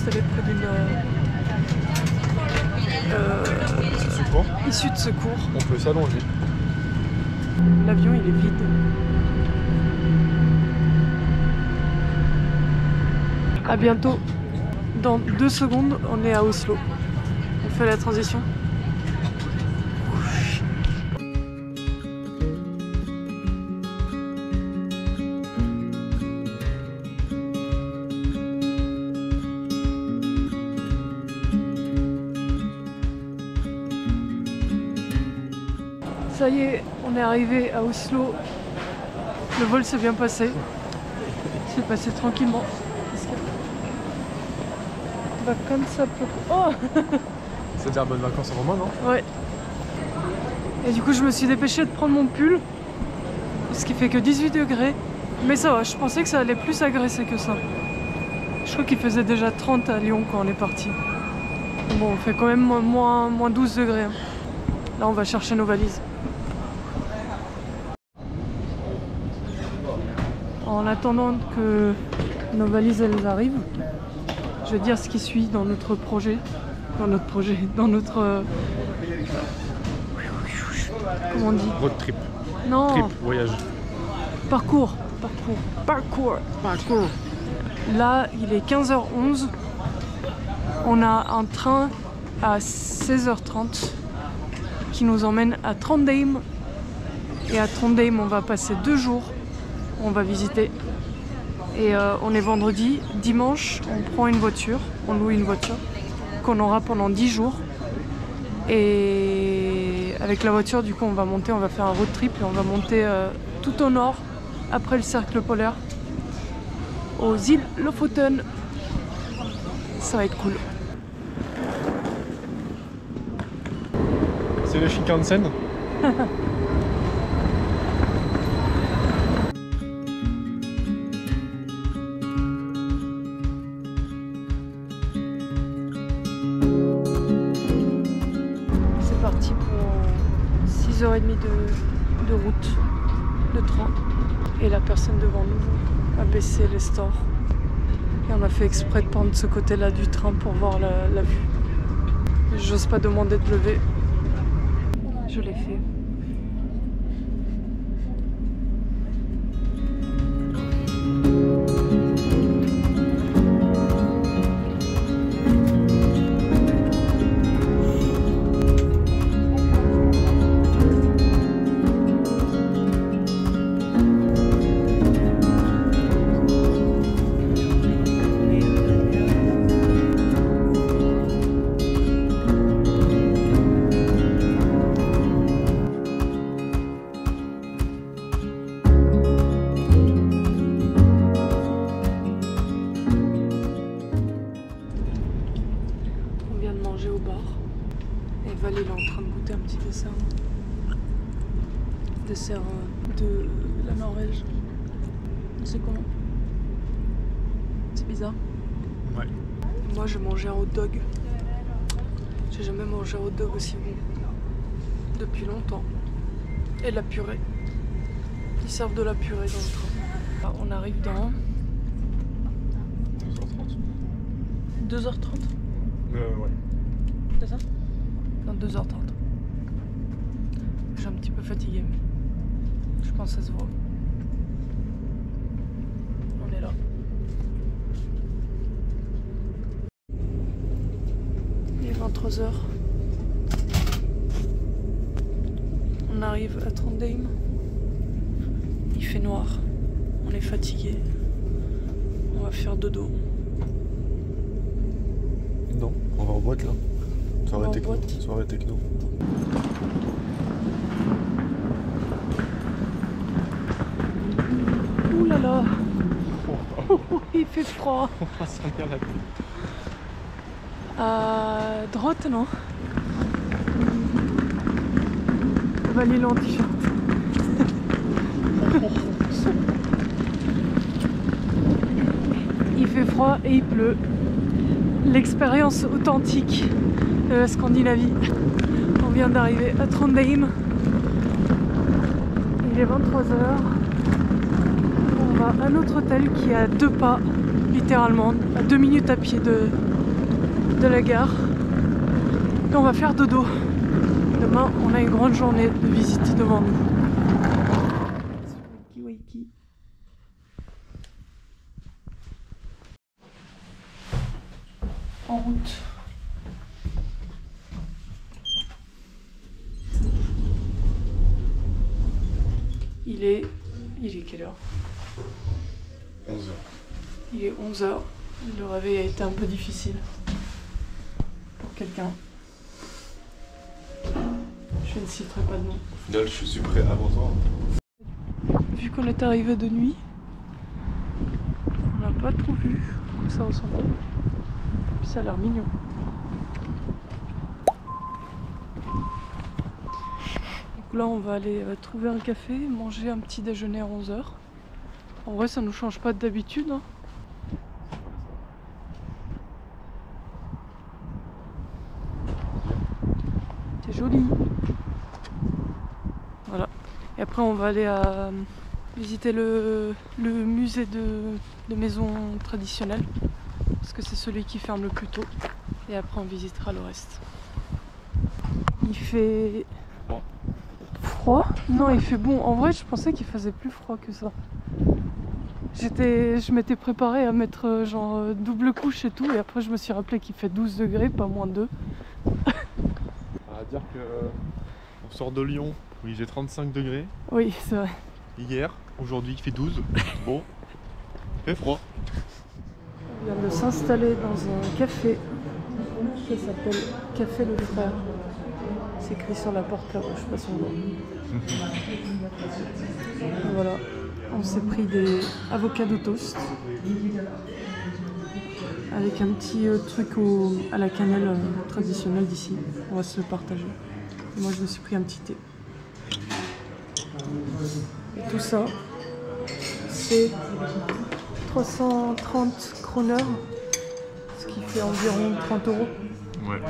installée près d'une issue de secours. On peut s'allonger. L'avion il est vide. À bientôt. Dans 2 secondes, on est à Oslo. On fait la transition. Ça y est, on est arrivé à Oslo. Le vol s'est bien passé. C'est passé tranquillement. Vacances. Oh C'est-à-dire bonnes vacances en Romain, non? Ouais. Et du coup, je me suis dépêchée de prendre mon pull. Ce qui fait que 18 degrés. Mais ça va, je pensais que ça allait plus agresser que ça. Je crois qu'il faisait déjà 30 à Lyon quand on est parti. Bon, on fait quand même moins 12 degrés. Hein. Là, on va chercher nos valises. En attendant que nos valises elles arrivent, je vais dire ce qui suit dans notre projet. Dans notre... comment on dit? Road trip. Non. Trip, voyage. Parcours. Là, il est 15h11. On a un train à 16h30 qui nous emmène à Trondheim. Et à Trondheim, on va passer 2 jours. On va visiter. Et on est vendredi. Dimanche, on prend une voiture. On loue une voiture qu'on aura pendant 10 jours. Et avec la voiture, du coup, on va faire un road trip et on va monter tout au nord, après le cercle polaire, aux îles Lofoten. Ça va être cool. C'est le Shinkansen. C'est parti pour 6h30 de route, de train. Et la personne devant nous a baissé les stores. Et on a fait exprès de prendre ce côté-là du train pour voir la vue. J'ose pas demander de lever. Je l'ai fait. Au bar et Val est en train de goûter un petit dessert de la Norvège. C'est comment? C'est bizarre. Ouais. Moi j'ai mangé un hot dog. J'ai jamais mangé un hot dog aussi bon depuis longtemps. Et de la purée. Ils servent de la purée dans le train. On arrive dans 2h30. 2h30? Ouais. C'est ça? Dans 2h30. Je suis un petit peu fatiguée. Je pense que ça se voit. On est là. Il est 23h. On arrive à Trondheim. Il fait noir. On est fatigué. On va faire dodo. Non, on va en boîte là. Soirée techno. Boîte. Soirée techno. Ouh là là. Il fait froid. Ça vient la pluie. À droite, non? Valérie en t-shirt. Il fait froid et il pleut. L'expérience authentique de la Scandinavie. On vient d'arriver à Trondheim. Il est 23h. On va à notre hôtel qui est à 2 pas littéralement à 2 minutes à pied de la gare. Et on va faire dodo. Demain, on a une grande journée de visite devant nous. En route. Il est quelle heure? 11h. Il est 11h. Le réveil a été un peu difficile pour quelqu'un. Je ne citerai pas de nom. Au final, je suis prêt avant toi. Vu qu'on est arrivé de nuit, on n'a pas trop vu comme ça ressemble. Puis ça a l'air mignon. Donc là, on va aller trouver un café, manger un petit déjeuner à 11h. En vrai, ça nous change pas d'habitude. Hein. C'est joli. Voilà. Et après, on va aller visiter le musée de maisons traditionnelles. Parce que c'est celui qui ferme le plus tôt. Et après, on visitera le reste. Il fait froid? Non, il fait bon. En vrai, je pensais qu'il faisait plus froid que ça. Je m'étais préparée à mettre genre double couche et tout. Et après, je me suis rappelé qu'il fait 12 degrés, pas moins de 2. On va dire que on sort de Lyon où il fait 35 degrés. Oui, c'est vrai. Hier, aujourd'hui il fait 12. Bon, il fait froid. On vient de s'installer dans un café qui s'appelle Café Le Frère. C'est écrit sur la porte là-bas, je sais pas si on voit. Voilà, on s'est pris des avocado toast avec un petit truc à la cannelle traditionnelle d'ici. On va se le partager. Et moi je me suis pris un petit thé. Et tout ça, c'est 330 kroner, ce qui fait environ 30 €. Ouais.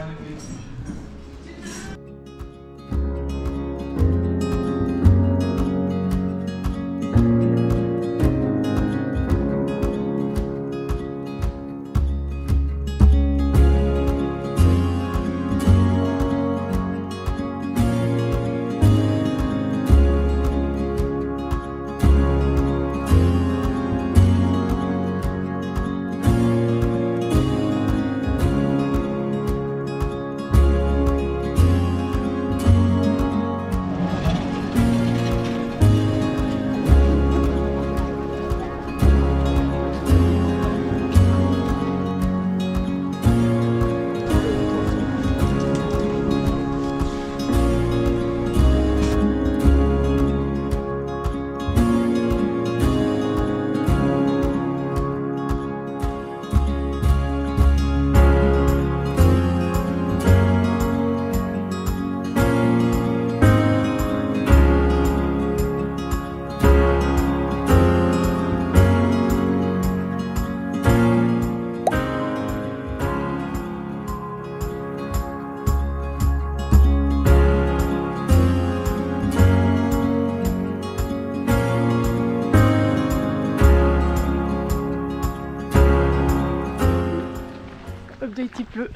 Update, il pleut.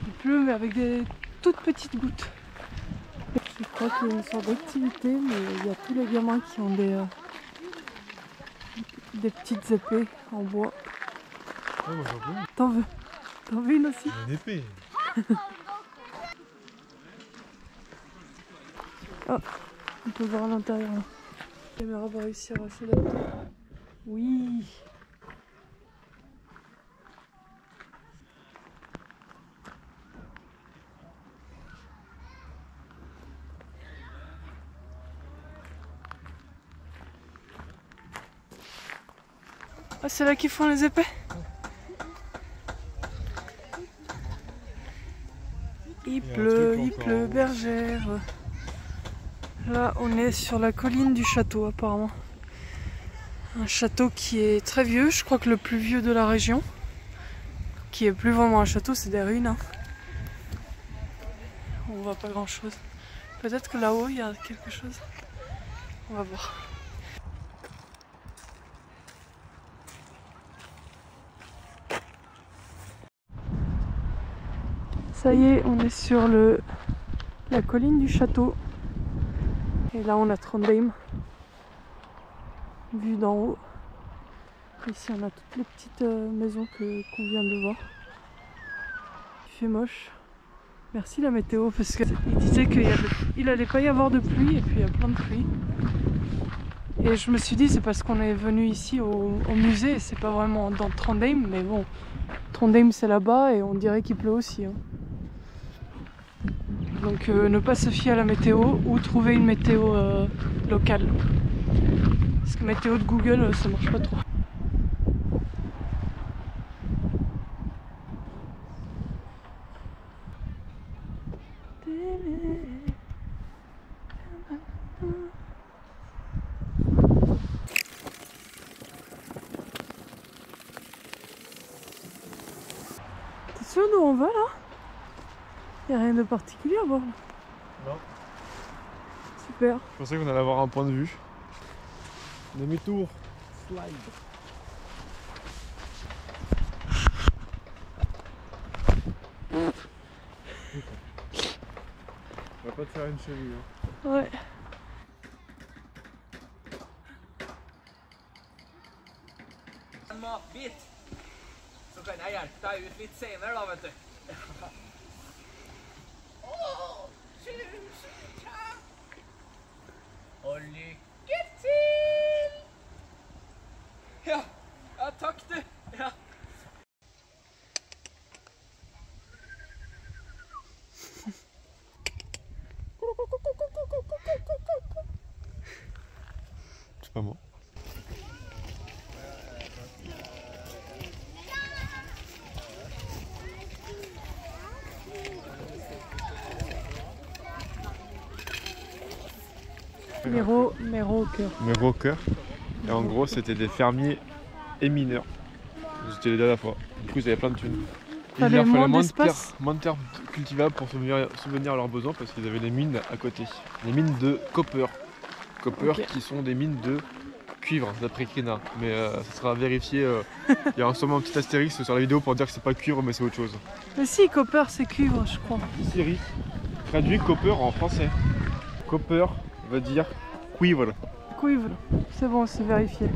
Il pleut mais avec des toutes petites gouttes. Je crois qu'il y a une sorte d'activité, mais il y a tous les gamins qui ont des petites épées en bois. Oh, moi j'en veux. T'en veux? T'en veux une aussi? Une épée. Oh, on peut voir à l'intérieur. La caméra va réussir à s'adapter. Oui. Ah, c'est là qu'ils font les épées? Il pleut, bergère. Là, on est sur la colline du château, apparemment. Un château qui est très vieux, je crois que le plus vieux de la région. Qui est plus vraiment un château, c'est des ruines. Hein. On voit pas grand chose. Peut-être que là-haut, il y a quelque chose. On va voir. Ça y est, on est sur la colline du château. Et là, on a Trondheim, vue d'en haut. Ici, on a toutes les petites maisons qu'on vient de voir. Il fait moche. Merci la météo, parce qu'il disait qu'il allait pas y avoir de pluie, et puis il y a plein de pluie. Et je me suis dit, c'est parce qu'on est venu ici au musée, et c'est pas vraiment dans Trondheim, mais bon, Trondheim c'est là-bas, et on dirait qu'il pleut aussi. Hein. Donc ne pas se fier à la météo, ou trouver une météo locale. Parce que météo de Google, ça marche pas trop. T'es sûr d'où on va là? Y'a rien de particulier à voir. Non. Super. Je pensais qu'on allait avoir un point de vue. Demi-tour. Slide. On va pas te faire une cheville. Hein. Ouais. En matbit så kan jeg hjelpe deg ut litt senere da, vet du. Tusen takk! Og lykke til! Ja, takk du. Ja. C'est pas moi. Méro au cœur. Méro au cœur. Et en gros, c'était des fermiers et mineurs. C'était les deux à la fois. Du coup, ils avaient plein de thunes. Il leur fallait moins de terres cultivables pour subvenir à leurs besoins parce qu'ils avaient des mines à côté. Les mines de copper. Copper okay. Qui sont des mines de cuivre, d'après Kena. Mais ça sera vérifié. Il y aura sûrement un petit astérix sur la vidéo pour dire que c'est pas cuivre mais c'est autre chose. Mais si, copper c'est cuivre, je crois. Siri traduit copper en français. Copper veut dire cuivre. Cuivre, c'est bon, c'est vérifié.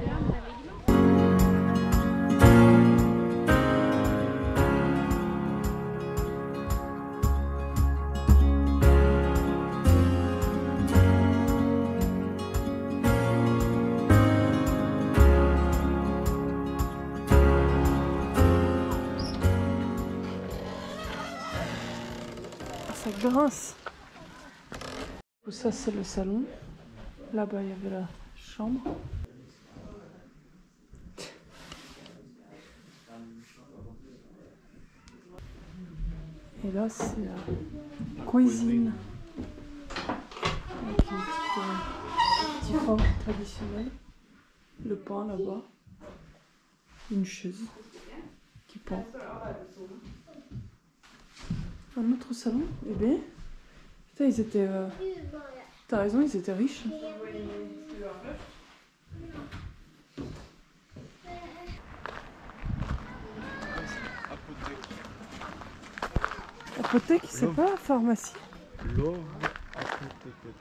Ça grince. Ça c'est le salon. Là-bas il y avait la chambre. Et là c'est la cuisine. Avec une petite forme traditionnelle. Le pain là-bas. Une chaise qui pend. Un autre salon, eh bien, putain, ils étaient. T'as raison, ils étaient riches. Apothèque, c'est pas pharmacie. Love apothèque.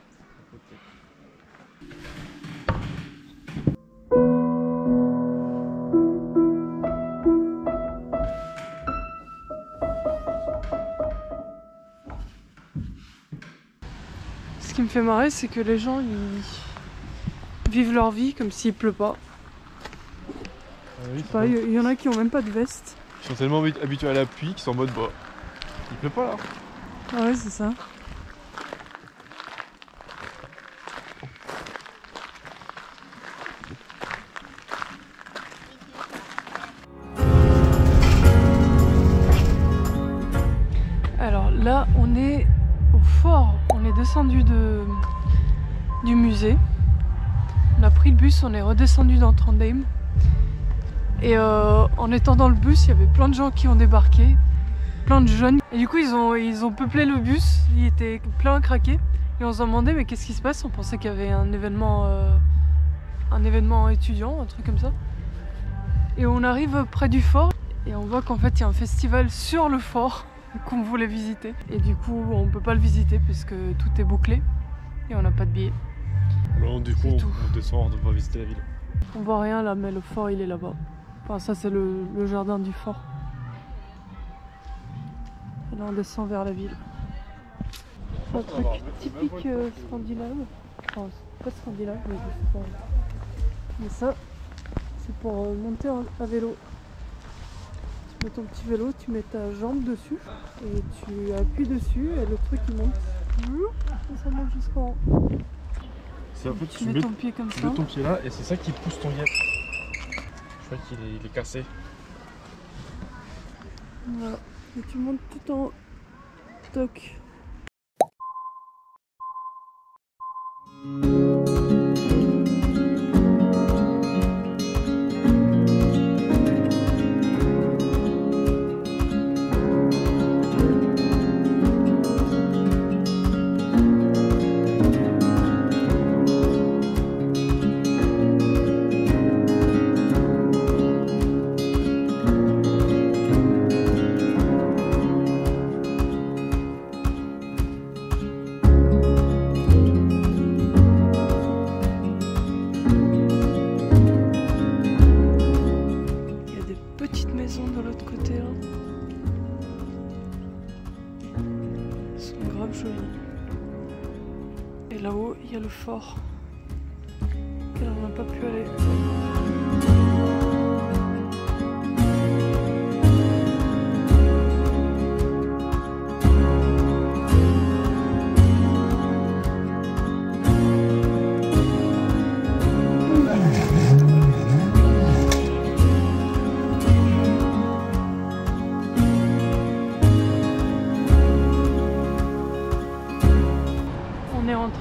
Ce qui me fait marrer, c'est que les gens ils vivent leur vie comme s'il pleut pas. Oui, il y en a qui ont même pas de veste. Ils sont tellement habitués à la pluie qu'ils sont en mode bah, il pleut pas là. Ah ouais, c'est ça. Alors là, on est au fort. On est descendu du musée. On a pris le bus, on est redescendu dans Trondheim. Et en étant dans le bus, il y avait plein de gens qui ont débarqué, plein de jeunes. Et du coup, ils ont peuplé le bus, il était plein à craquer. Et on se demandait, mais qu'est-ce qui se passe? On pensait qu'il y avait un événement étudiant, un truc comme ça. Et on arrive près du fort, et on voit qu'en fait, il y a un festival sur le fort. qu'on voulait visiter. Et du coup, on peut pas le visiter puisque tout est bouclé et on n'a pas de billets. Alors, du coup, on descend, on va visiter la ville. On voit rien là, mais le fort il est là-bas. Enfin, ça c'est le jardin du fort. Et là on descend vers la ville. C'est un truc typique scandinave. Enfin, c'est pas scandinave, mais je sais pas. Mais ça, c'est pour monter à vélo. Tu mets ton petit vélo, tu mets ta jambe dessus et tu appuies dessus et le truc il monte. Et ça monte jusqu'en haut. C'est en fait, Tu mets ton pied comme ça. Tu mets ton pied là et c'est ça qui pousse ton yep. Je crois qu'il est cassé. Voilà. Et tu montes tout en haut. Toc. De l'autre côté là. Elles sont grave jolies. Et là-haut il y a le fort. Et là on n'a pas pu aller.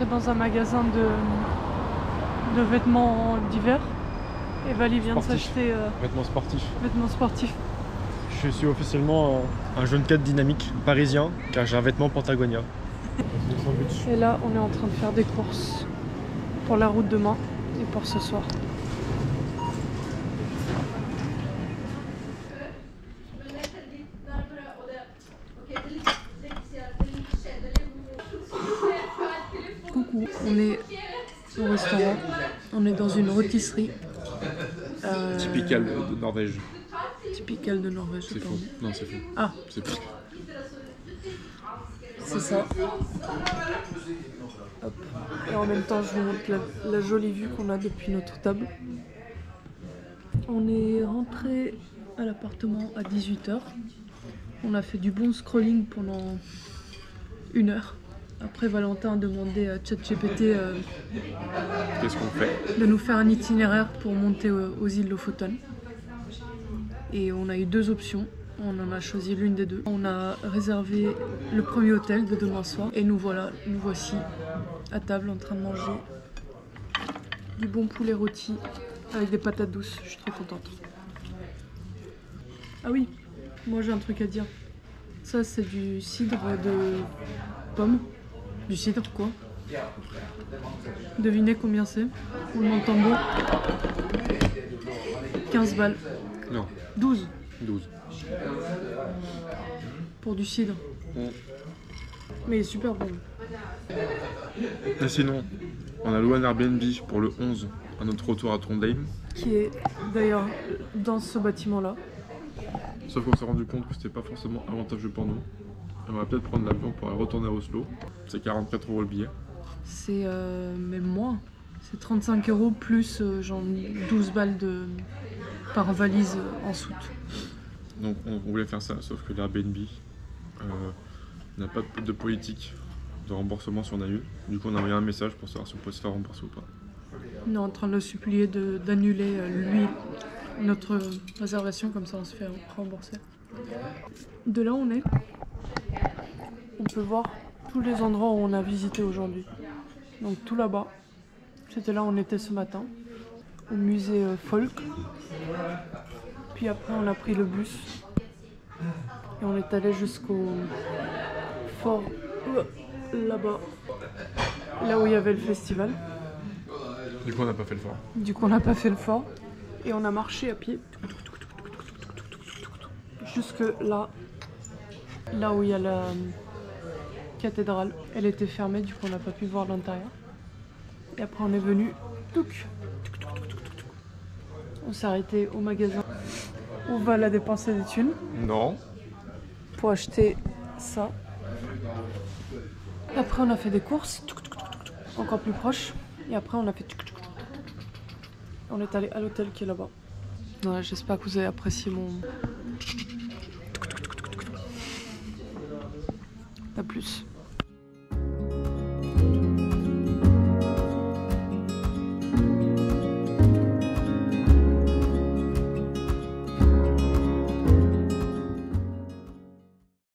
Dans un magasin de vêtements d'hiver et Vali vient de s'acheter vêtements sportifs. Je suis officiellement un jeune cadre dynamique parisien car j'ai un vêtement Patagonia. Et là on est en train de faire des courses pour la route demain et pour ce soir. Coucou, on est au restaurant, on est dans une rôtisserie. Typical de Norvège. Typical de Norvège, c'est faux. Non, c'est faux. Ah, c'est faux. C'est ça. Hop. Et en même temps, je vous montre la jolie vue qu'on a depuis notre table. On est rentré à l'appartement à 18 h. On a fait du bon scrolling pendant 1 heure. Après, Valentin a demandé à ChatGPT qu'est-ce qu'on fait de nous faire un itinéraire pour monter aux îles Lofoten. Et on a eu 2 options. On en a choisi l'une des 2. On a réservé le premier hôtel de demain soir. Et nous voici à table en train de manger du bon poulet rôti avec des patates douces. Je suis très contente. Ah oui, moi j'ai un truc à dire. Ça c'est du cidre de pomme. Du cidre quoi. Devinez combien c'est? On le tambour. 15 balles. Non. 12. 12. Pour du cidre. Mais il est super bon. Et sinon, on a loué un Airbnb pour le 11 à notre retour à Trondheim. Qui est d'ailleurs dans ce bâtiment-là. Sauf qu'on s'est rendu compte que c'était pas forcément avantageux pour nous. On va peut-être prendre l'avion pour aller retourner à Oslo. C'est 44 € le billet. C'est même moins. C'est 35 € plus genre 12 balles par valise en soute. Donc on voulait faire ça, sauf que l'Airbnb n'a pas de politique de remboursement si on a eu. Du coup on a envoyé un message pour savoir si on peut se faire rembourser ou pas. On est en train de le supplier d'annuler lui notre réservation, comme ça on se fait rembourser. De là où on est, on peut voir tous les endroits où on a visité aujourd'hui. Donc tout là-bas, c'était là où on était ce matin, au musée Folk. Puis après on a pris le bus et on est allé jusqu'au fort là-bas, là où il y avait le festival. Du coup on n'a pas fait le fort. Du coup on n'a pas fait le fort et on a marché à pied jusque là. là où il y a la cathédrale. Elle était fermée, du coup on n'a pas pu voir l'intérieur. Et après on est venu, on s'est arrêté au magasin où Val a dépensé des thunes. Non. Pour acheter ça. Après on a fait des courses, encore plus proches. Et après on a fait... On est allé à l'hôtel qui est là-bas. Ouais, j'espère que vous avez apprécié mon... À plus.